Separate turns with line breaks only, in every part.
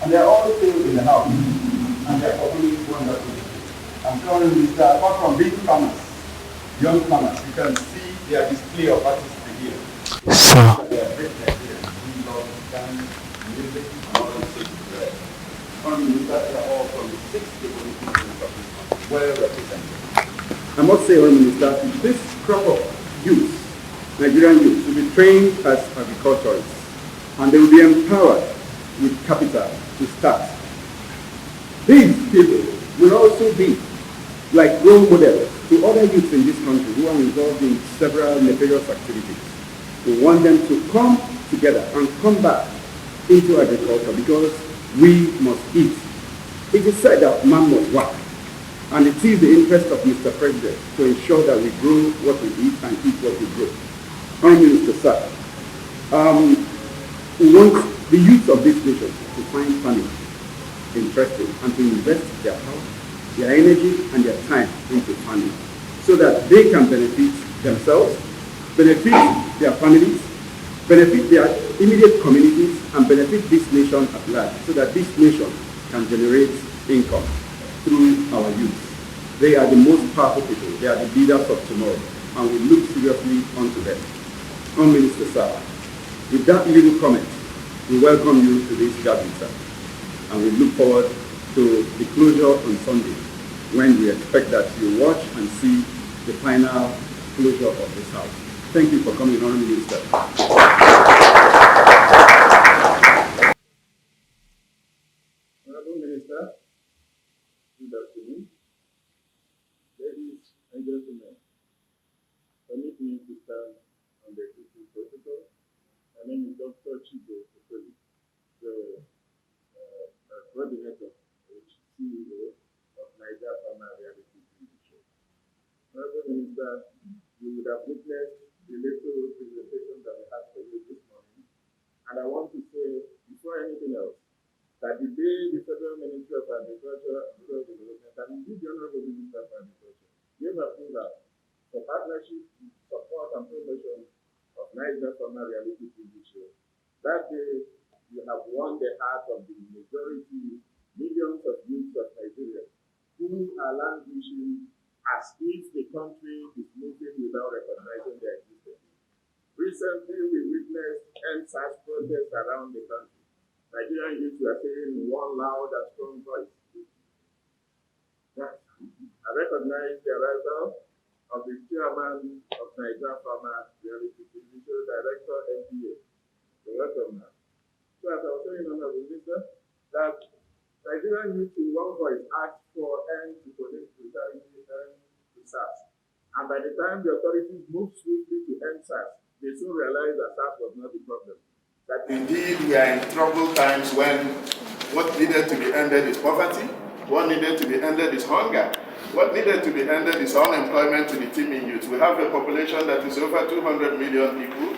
And they're all still in the house. And they're performing wonderfully. I'm telling you, apart from big farmers, young farmers, you can see their display of artistry here.
So,
They are great Nigerians. We love dance, music, and all these things. They are all from the 6 different regions of this country, well represented. I must say, Honorable Minister, this crop of youth, Nigerian youth, will be trained as agriculturists, and they will be empowered with capital to start. These people will also be like role models to other youths in this country who are involved in several nefarious activities. We want them to come together and come back into agriculture because we must eat. It is said that man must work, and it is the interest of Mr. President to ensure that we grow what we eat and eat what we grow. Honorable Minister, sir, we want the youth of this nation to find farming interesting and to invest their power, their energy, and their time into farming so that they can benefit themselves, benefit their families, benefit their immediate communities, and benefit this nation at large so that this nation can generate income through our youth. They are the most powerful people. They are the leaders of tomorrow, and we look seriously onto them. Honorable Minister, sir, with that little comment, we welcome you to this gathering, sir, and we look forward to the closure on Sunday, when we expect that you watch and see the final closure of this house. Thank you for coming, Honorable Minister. Honorable Minister, good afternoon. Ladies and gentlemen, permit me to stand on the existing protocol. My name is Dr. Chigo, the coordinator, CEO of Niger Farmer Reality TV Show. Honorable Minister, you would have witnessed the little presentation that we had for you this morning. And I want to say, before anything else, that the day the Federal Ministry of Agriculture and Rural Development and indeed the Honorable Minister of Agriculture gave approval for partnership, support, and promotion of Niger Farmer Reality TV Show, that day you have won the heart of the majority, millions of youths of Nigeria, who are languishing as if the country is moving without recognizing their existence. Recently, we witnessed NSAS protests around the country. Nigerian youth were saying in one loud and strong voice. I recognize the arrival of the chairman of Niger Farmer Reality TV Show, Director NPA. Welcome, man. So as I was saying, Honorable Minister, that Nigerian youth in one voice asked for end to police brutality, end to SARS. And by the time the authorities moved swiftly to end SARS, they soon realized that SARS was not the problem. That indeed we are in troubled times when what needed to be ended is poverty, what needed to be ended is hunger, what needed to be ended is unemployment to the teeming youth. We have a population that is over 200 million people,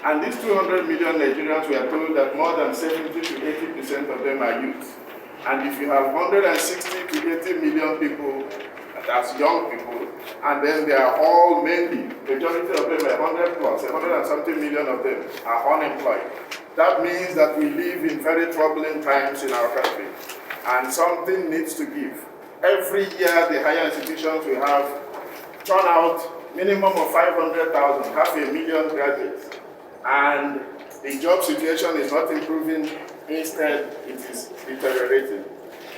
and these 200 million Nigerians, we are told that more than 70 to 80% of them are youth. And if you have 160 to 80 million people as young people, and then they are all mainly, majority of them are 100 plus, 100 and something million of them are unemployed. That means that we live in very troubling times in our country, and something needs to give. Every year, the higher institutions we have turn out minimum of 500,000, 500,000 graduates, and the job situation is not improving. Instead, it is deteriorating.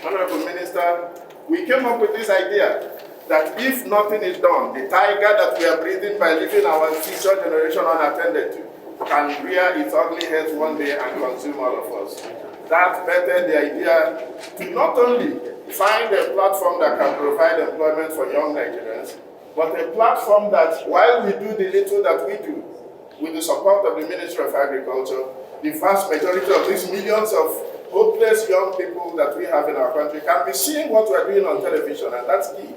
Honorable Minister, we came up with this idea that if nothing is done, the tiger that we are breathing by leaving our future generation unattended to can rear its ugly head one day and consume all of us. That bettered the idea to not only find a platform that can provide employment for young Nigerians, but a platform that, while we do the little that we do, with the support of the Ministry of Agriculture, the vast majority of these millions of hopeless young people that we have in our country can be seeing what we're doing on television, and that's key.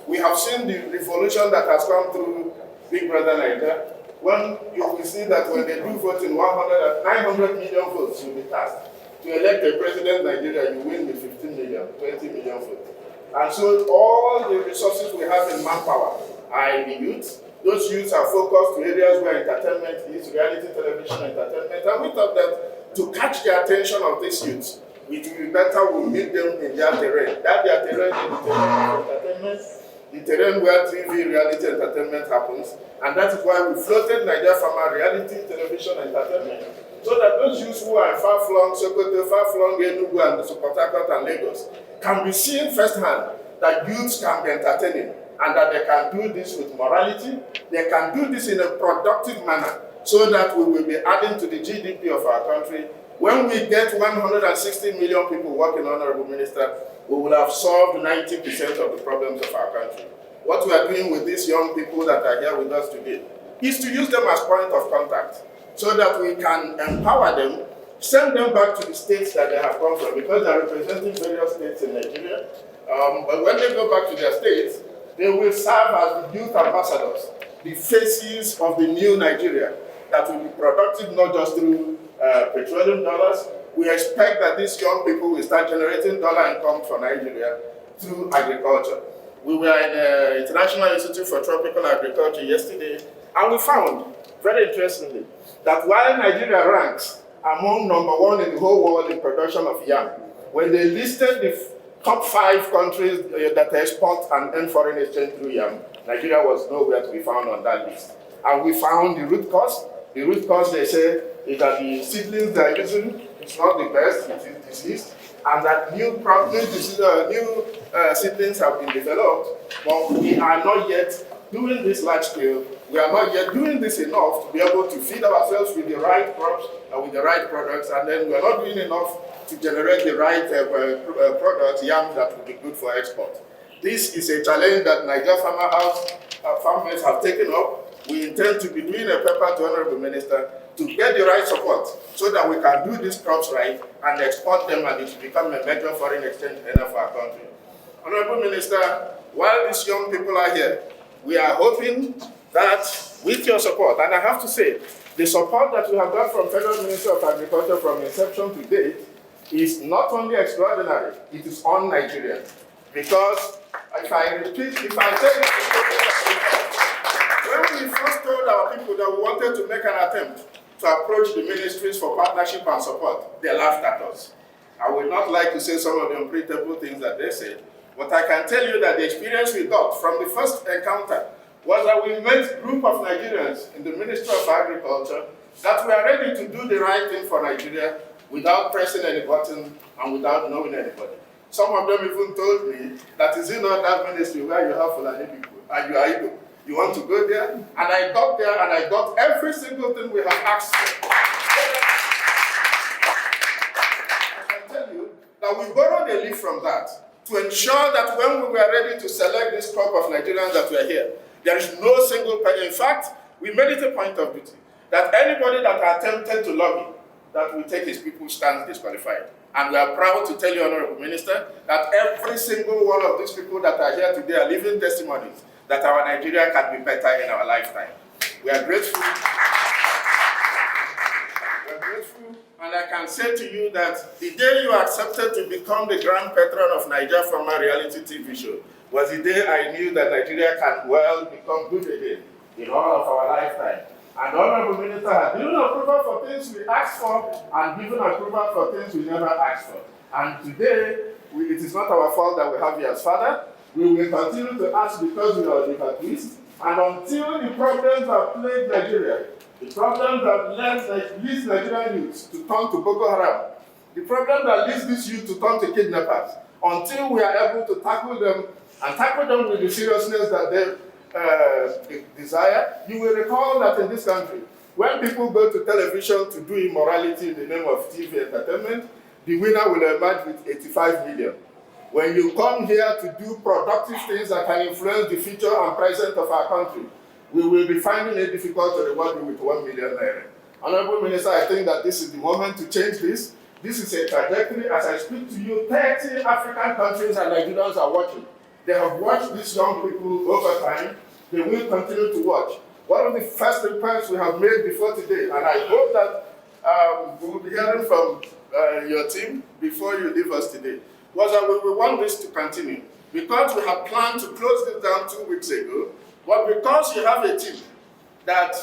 We have seen the revolution that has come through Big Brother Nigeria. When you will see that when they do vote in 900 million votes, you'll be tasked. To elect a president in Nigeria, you win with 15 million, 20 million votes. And so all the resources we have in manpower are in the youth. Those youths are focused to areas where entertainment is, reality television entertainment. And we thought that to catch the attention of these youths, it will be better we meet them in their terrain. That their terrain is the terrain of entertainment, the terrain where TV reality entertainment happens, and that is why we floated Nigeria Farmer reality television entertainment, so that those youths who are far-flung Sokoto, far-flung Enugu and Port Harcourt and Lagos can be seen firsthand that youths can be entertaining, and that they can do this with morality, they can do this in a productive manner, so that we will be adding to the GDP of our country. When we get 160 million people working, Honorable Minister, we will have solved 90% of the problems of our country. What we are doing with these young people that are here with us today is to use them as point of contact, so that we can empower them, send them back to the states that they have come from, because they are representing various states in Nigeria. But when they go back to their states, they will serve as the youth ambassadors, the faces of the new Nigeria that will be productive not just through petroleum dollars. We expect that these young people will start generating dollar income for Nigeria through agriculture. We were in the International Institute for Tropical Agriculture yesterday, and we found, very interestingly, that while Nigeria ranks among #1 in the whole world in production of yam, when they listed the top 5 countries that export and earn foreign exchange through yam, Nigeria was nowhere to be found on that list. And we found the root cause. The root cause, they say, is that the seedlings they are using is not the best, it is diseased, and that new seedlings have been developed, but we are not yet doing this large scale. We are not yet doing this enough to be able to feed ourselves with the right crops and with the right products, and then we are not doing enough to generate the right products, yams, that will be good for export. This is a challenge that Nigeria farmers have taken up. We intend to be doing a paper to Honorable Minister to get the right support, so that we can do these crops right and export them, and it will become a major foreign exchange earner for our country. Honorable Minister, while these young people are here, we are hoping that with your support, and I have to say, the support that we have got from Federal Minister of Agriculture from inception to date is not only extraordinary, it is un-Nigerian. Because, if I say when we first told our people that we wanted to make an attempt to approach the ministries for partnership and support, they laughed at us. I would not like to say some of the unprintable things that they said, but I can tell you that the experience we got from the first encounter was that we met a group of Nigerians in the Ministry of Agriculture that were ready to do the right thing for Nigeria without pressing any button and without knowing anybody. Some of them even told me that is it not that ministry where you have Fulani people and you are Igbo. You want to go there? And I got there and I got every single thing we have asked for. I can tell you that we borrowed a leaf from that to ensure that when we were ready to select this crop of Nigerians that were here, there is no single person. In fact, we made it a point of duty that anybody that attempted to lobby, that will take his people's stand disqualified. And we are proud to tell you, Honorable Minister, that every single one of these people that are here today are living testimonies that our Nigeria can be better in our lifetime. We are grateful. We are grateful, and I can say to you that the day you accepted to become the grand patron of Nigeria Farmer reality TV show was the day I knew that Nigeria can well become good again in all of our lifetime. And the Honorable Minister has given approval for things we asked for and given approval for things we never asked for. And today, it is not our fault that we have you as father. We will continue to ask because we are the twist. And until the problems that plague Nigeria, the problems that leads Nigerian youths to turn to Boko Haram, the problem that leads these youth to turn to kidnappers, until we are able to tackle them and tackle them with the seriousness that they desire. You will recall that in this country, when people go to television to do immorality in the name of TV entertainment, the winner will emerge with 85 million. When you come here to do productive things that can influence the future and present of our country, we will be finding it difficult to reward you with 1 million naira. Honorable Minister, I think that this is the moment to change this. This is a trajectory. As I speak to you, 30 African countries and Nigerians are watching. They have watched these young people over time. They will continue to watch. One of the first requests we have made before today, and I hope that we will be hearing from your team before you leave us today, was that we want this to continue. Because we had planned to close this down 2 weeks ago, but because you have a team that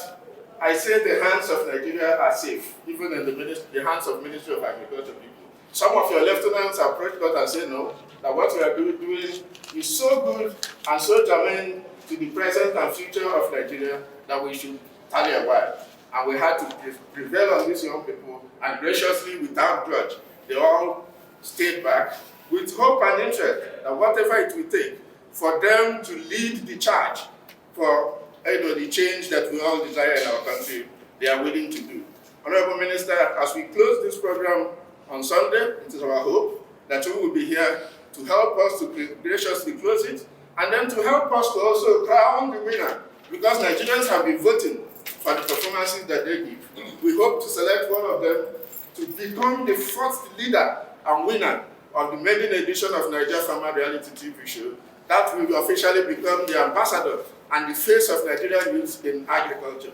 I say the hands of Nigeria are safe, even in the hands of Ministry of Agriculture people. Some of your lieutenants approached us and said no, that what we are doing is so good and so germane to the present and future of Nigeria that we should tarry a while. And we had to prevail on these young people, and graciously, without grudge, they all stayed back with hope and interest that whatever it will take for them to lead the charge for the change that we all desire in our country, they are willing to do. Honorable Minister, as we close this program on Sunday, it is our hope that you will be here to help us to graciously close it, and then to help us to also crown the winner, because Nigerians have been voting for the performances that they give. We hope to select one of them to become the first leader and winner of the maiden edition of Nigeria Farmer Reality TV show. That will officially become the ambassador and the face of Nigerian youth in agriculture.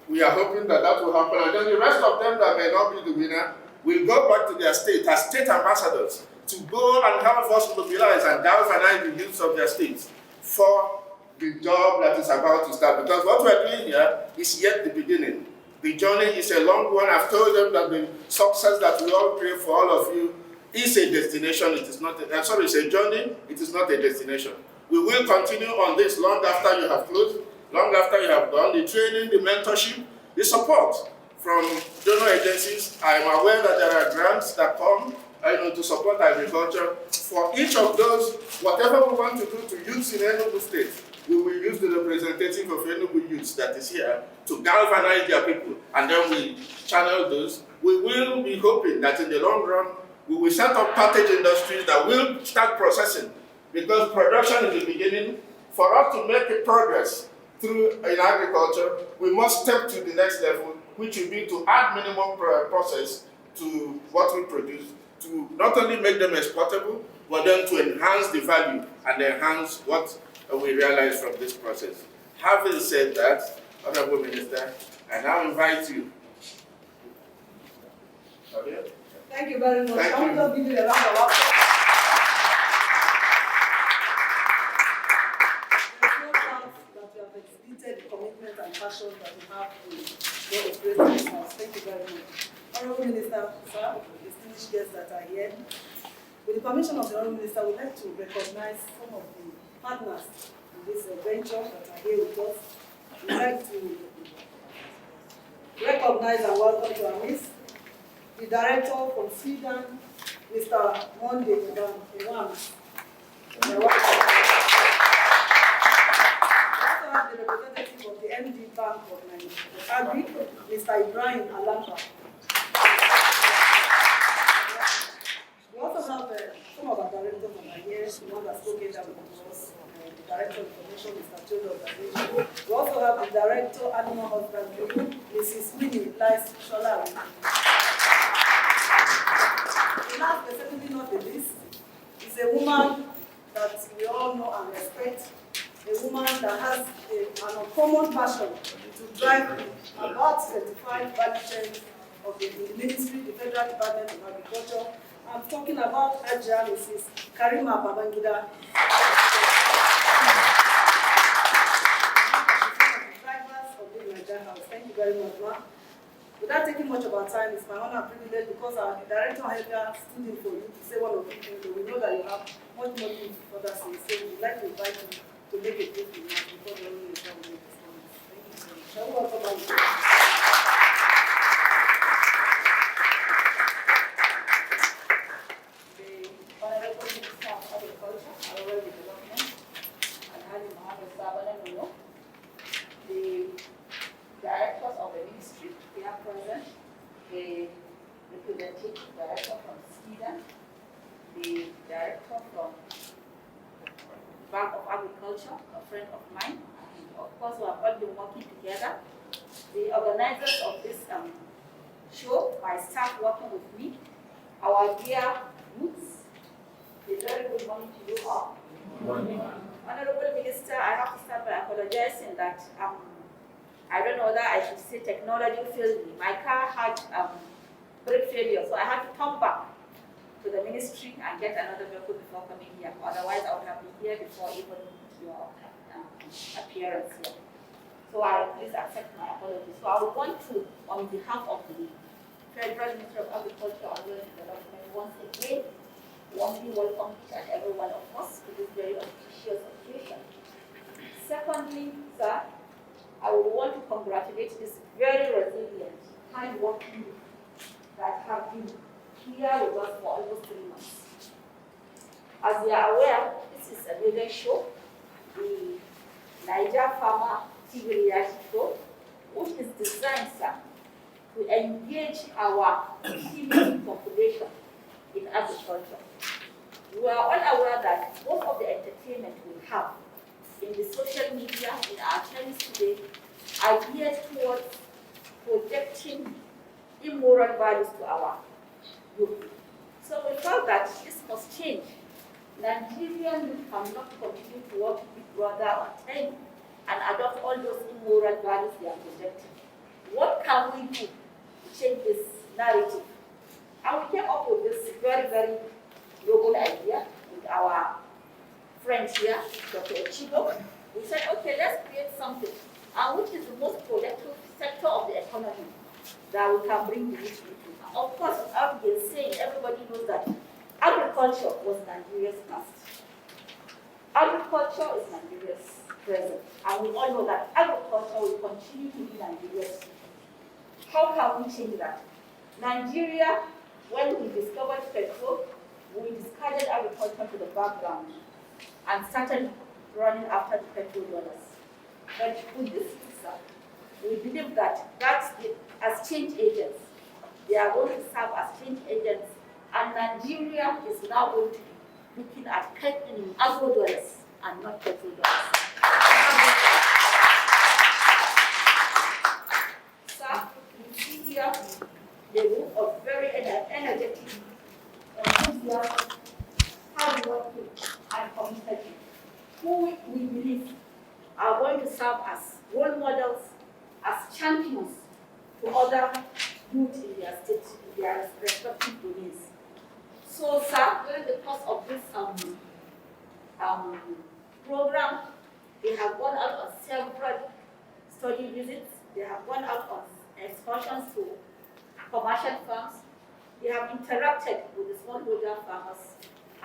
We are hoping that that will happen, and then the rest of them that may not be the winner will go back to their state as state ambassadors to go and help us mobilize and galvanize the youth of their states for the job that is about to start. Because what we are doing here is yet the beginning. The journey is a long one. I've told them that the success that we all pray for all of you is a destination. It is not it's a journey. It is not a destination. We will continue on this long after you have closed, long after you have done the training, the mentorship, the support from donor agencies. I am aware that there are grants that come to support agriculture. For each of those, whatever we want to do to youths in Enugu State, we will use the representative of Enugu youths that is here to galvanize their people, and then we channel those. We will be hoping that in the long run, we will set up cottage industries that will start processing, because production is the beginning. For us to make a progress in agriculture, we must step to the next level, which will be to add minimum process to what we produce, to not only make them exportable, but then to enhance the value and enhance what we realize from this process. Having said that, Honorable Minister, I now invite you. Okay.
Thank you very much.
Thank
I want to give you a round of applause. There's no doubt that you have exhibited the commitment and passion that you have to go operate this house. Thank you very much. Honorable Minister, sir, distinguished guests that are here, with the permission of the Honorable Minister, we'd like to recognize some of the partners in this venture that are here with us. We'd like to recognize and welcome to our midst the director from Sweden, Mr. Monday Iwan. We also have the representative of the MD Bank of Nigeria, Mr. Ibrahim Alamba. We also have some of our directors that are here, the one that spoke in that with us, the Director of Information, Mr. Theodore. We also have the Director Animal Husbandry, Mrs. Winnie Lice Sholari. Last but certainly not the least, is a woman that we all know and respect, a woman that has an uncommon passion to drive about 25 value chains of the ministry, the Federal Department of Agriculture. I'm talking about Alhaji, Mrs. Karima Babangida. Drivers of the Nigeria House. Thank you very much, ma'am. Without taking much of our time, it's my honor and privilege, because our director Helga stood in for you to say one or two things. We know that you have much more things to further say, so we'd like to invite you to make a brief remark before the only minister will make his comments. Thank you so much. Shall we welcome our
Honorable Minister of Agriculture and Rural Development, Alhaji Sabo, Nanono, the directors of the ministry here present, the representative director from Sweden, the director from Bank of Agriculture, a friend of mine, and of course we have all been working together. The organizers of this show, my staff working with me, our dear youths. A very good morning to you all. Honorable Minister, I have to start by apologizing that I don't know that I should say technology failed me. My car had brake failure, so I had to come back to the ministry and get another vehicle before coming here. Otherwise, I would have been here before even your appearance here. So please accept my apologies. So I would want to, on behalf of the Federal Ministry of Agriculture and Rural Development once again warmly welcome each and every one of us to this very auspicious occasion. Secondly, sir, I would want to congratulate this very resilient, hard-working youth that have been here with us for almost 3 months. As you are aware, this is a major show, the Niger Farmer TV reality show, which is designed, sir, to engage our female population in agriculture. We are all aware that most of the entertainment we have in the social media, in our channels today, are geared towards projecting immoral values to our youth. So we felt that this must change. Nigerian youth cannot continue to watch Big Brother on TV and adopt all those immoral values they are projecting. What can we do to change this narrative? And we came up with this very, very noble idea with our friends here, Dr. Chigo. We said, okay, let's create something, and which is the most productive sector of the economy that we can bring the youth into. Of course, I've been saying, everybody knows that agriculture was Nigeria's past. Agriculture is Nigeria's present, and we all know that agriculture will continue to be Nigeria's future. How can we change that? Nigeria, when we discovered petrol, we discarded agriculture to the background and started running after the petrol dollars. But with this system, we believe that as change agents, they are going to serve as change agents, and Nigeria is now going to be looking at agro dollars and not petrol dollars. Sir, you see here the group of very energetic, enthusiastic, hardworking, and committed, who we believe are going to serve as role models, as champions to other youth in their state, in their respective domains. So, sir, during the course of this program, they have gone out on several study visits. They have gone out on excursions to commercial farms. They have interacted with the smallholder farmers.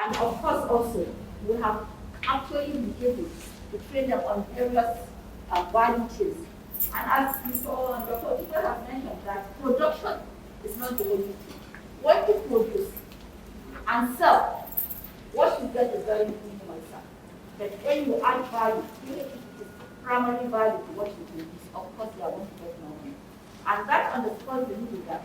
And of course, also, we have actually been able to train them on various value chains. And as Dr. Otipa has mentioned, that production is not the only thing. What you produce and sell, what you get is very minimal, sir. But when you add value, even if it is primary value to what you produce, of course you are going to get more money. And that underscores the need that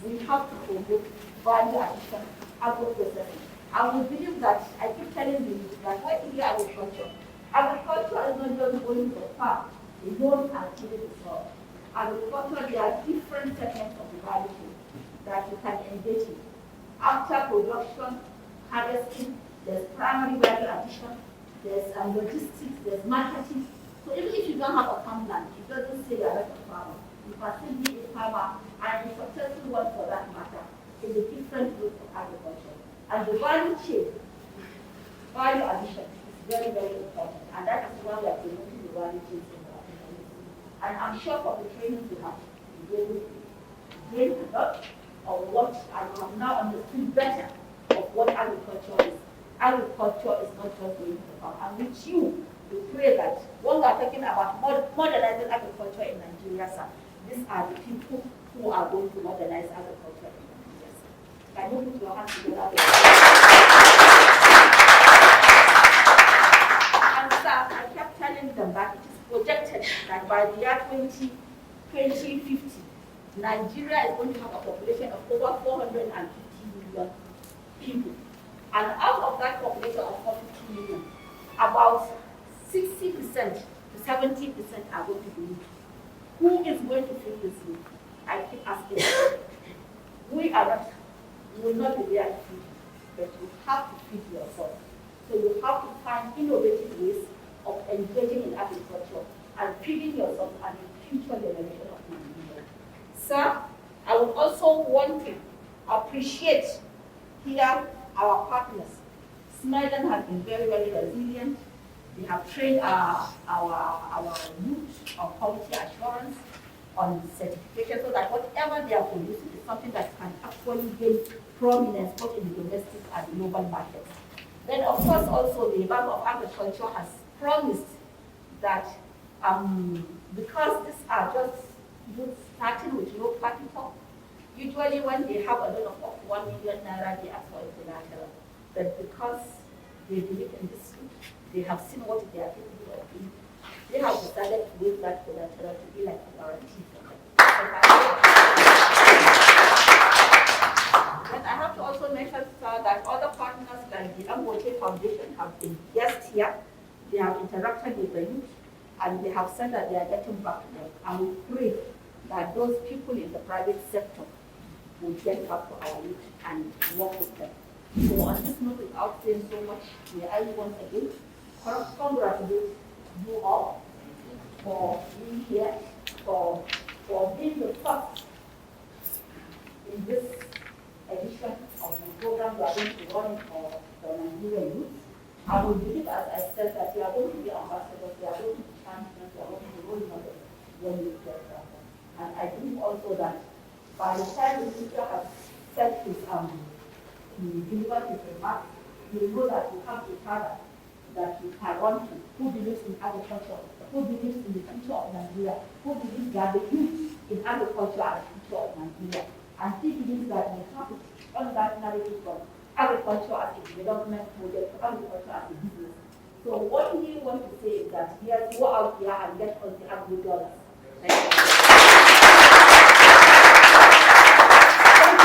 we have to promote value addition, agro-processing. And we believe that, I keep telling you that when you hear agriculture is not just going to the farm, alone and killing the soil. Agriculture, there are different segments of the value chain that you can engage in. After production, harvesting, there's primary value addition, there's logistics, there's marketing. So even if you don't have a farmland, it doesn't say you're not a farmer. You can still be a farmer and a successful one for that matter in the different groups of agriculture. And the value chain, value addition is very, very important. And that is why we are promoting the value chain in our community. And I'm sure from the trainings we have, you'll be able to gain a lot of what I have now understood better of what agriculture is. Agriculture is not just going to the farm. And with you, we pray that when we are talking about modernizing agriculture in Nigeria, sir, these are the people who are going to modernize agriculture in Nigeria, sir. Can you put your hands together? And sir, I kept telling them that it is projected that by the year 2050, Nigeria is going to have a population of over 450 million people. And out of that population of 450 million, about 60% to 70% are going to be youth. Who is going to feed this youth? I keep asking. We will not be there to feed you, but you have to feed yourself. So you have to find innovative ways of engaging in agriculture and feeding yourself and the future generation of Nigeria. Sir, I would also want to appreciate here our partners. Smeden has been very, very resilient. They have trained our youth on quality assurance. on certification so that whatever they are producing is something that can actually gain prominence both in the domestic and global markets. Then, of course, also the Bank of Agriculture has promised that because these are just youth starting with low capital, usually when they have a loan of up to 1 million naira, they ask for a collateral. But because they believe in this school, they have seen what they are capable of doing, they have decided to give that collateral to be like a guarantee for them. And I have to also mention, sir, that other partners like the Dangote Foundation have been guests here. They have interacted with the youth, and they have said that they are getting back to them. And we pray that those people in the private sector will get back to our youth and work with them. So on this note, without saying so much, may I once again congratulate you all for being here, for being the first in this edition of the program we are going to run for the Nigerian youth. I will believe, as I said, that we are going to be ambassadors, we are going to be champions, we are going to be role models when we get there. And I believe also that by the time the minister has said his delivered his remarks, you know that we have a father that we can run to, who believes in agriculture, who believes in the future of Nigeria, who believes that the youth in agriculture are the future of Nigeria. And he believes that we have to turn that narrative from agriculture as a development model to agriculture as a business. So what we want to say is that yes, go out here and get us the agri dollars. Thank you.